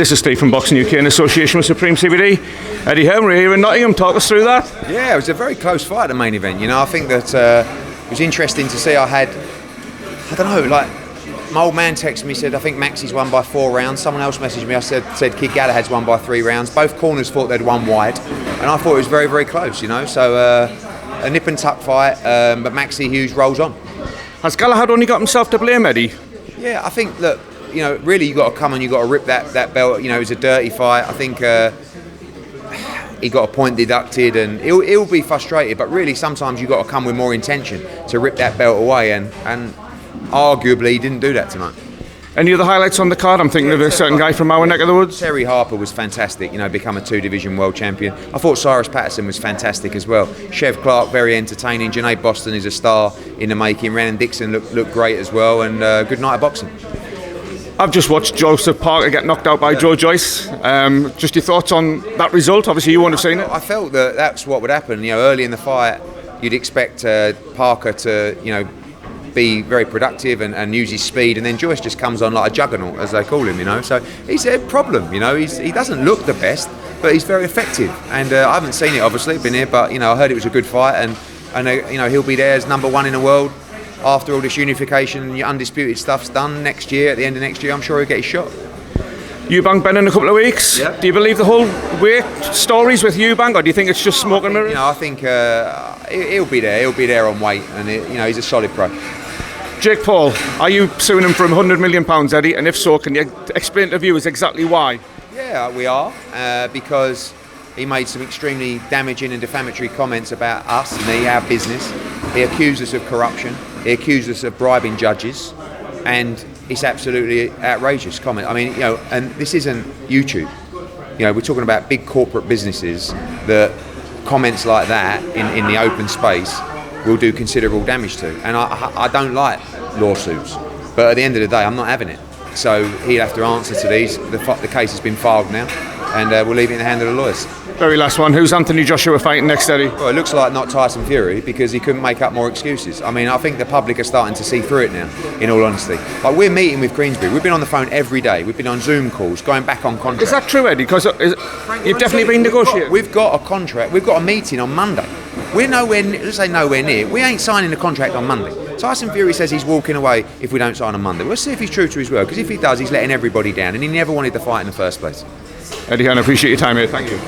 This is Steve from Boxing UK in association with Supreme CBD. Eddie Hearn, we're here in Nottingham. Talk us through that. Yeah, it was a very close fight, the main event. You know, I think that it was interesting to see. I don't know, like, my old man texted me, said, I think Maxie's won by 4 rounds. Someone else messaged me, said Kid Galahad's won by 3 rounds. Both corners thought they'd won wide, and I thought it was very, very close, you know. So, a nip and tuck fight, but Maxie Hughes rolls on. Has Galahad only got himself to blame, Eddie? Yeah, I think, look, you know, really you got to come and you got to rip that belt. You know, it was a dirty fight. I think he got a point deducted, and he'll be frustrated. But really, sometimes you got to come with more intention to rip that belt away, and arguably he didn't do that tonight. Any other highlights on the card? I'm thinking of a certain guy from our neck of the woods. Terry Harper was fantastic, you know, become a 2-division world champion. I thought Cyrus Patterson was fantastic as well. Chev Clark, very entertaining. Janae Boston is a star in the making. Renan Dixon looked great as well, and good night of boxing. I've just watched Joseph Parker get knocked out by Joe Joyce. Just your thoughts on that result? Obviously you won't have seen it. I felt that that's what would happen. You know, early in the fight, you'd expect Parker to, you know, be very productive and use his speed, and then Joyce just comes on like a juggernaut, as they call him, you know. So he's a problem, you know. He doesn't look the best, but he's very effective. And I haven't seen it, obviously, been here, but, you know, I heard it was a good fight, and you know, he'll be there as number 1 in the world after all this unification and your undisputed stuff's done next year. At the end of next year, I'm sure he'll get his shot. Eubank Ben in a couple of weeks. Yep. Do you believe the whole weight stories with Eubank, or do you think it's just smoke and mirrors? You know, I think he'll be there. He'll be there on weight, and you know, he's a solid pro. Jake Paul, are you suing him for £100 million, Eddie? And if so, can you explain to viewers exactly why? Yeah, we are, because he made some extremely damaging and defamatory comments about us, me, our business. He accused us of corruption. He accused us of bribing judges, and it's absolutely outrageous comment. I mean, you know, and this isn't YouTube. You know, we're talking about big corporate businesses that comments like that in the open space will do considerable damage to. And I don't like lawsuits, but at the end of the day, I'm not having it. So he'll have to answer to these. The case has been filed now, and we'll leave it in the hand of the lawyers. Very last one. Who's Anthony Joshua fighting next, Eddie? Well, it looks like not Tyson Fury, because he couldn't make up more excuses. I mean, I think the public are starting to see through it now, in all honesty. Like, we're meeting with Queensberry. We've been on the phone every day. We've been on Zoom calls, going back on contracts. Is that true, Eddie? Because you've definitely been negotiating. We've got a contract. We've got a meeting on Monday. We're nowhere, let's say nowhere near. We ain't signing the contract on Monday. Tyson Fury says he's walking away if we don't sign on Monday. We'll see if he's true to his word, because if he does, he's letting everybody down, and he never wanted the fight in the first place. Eddie Hearn, I appreciate your time here. Thank you.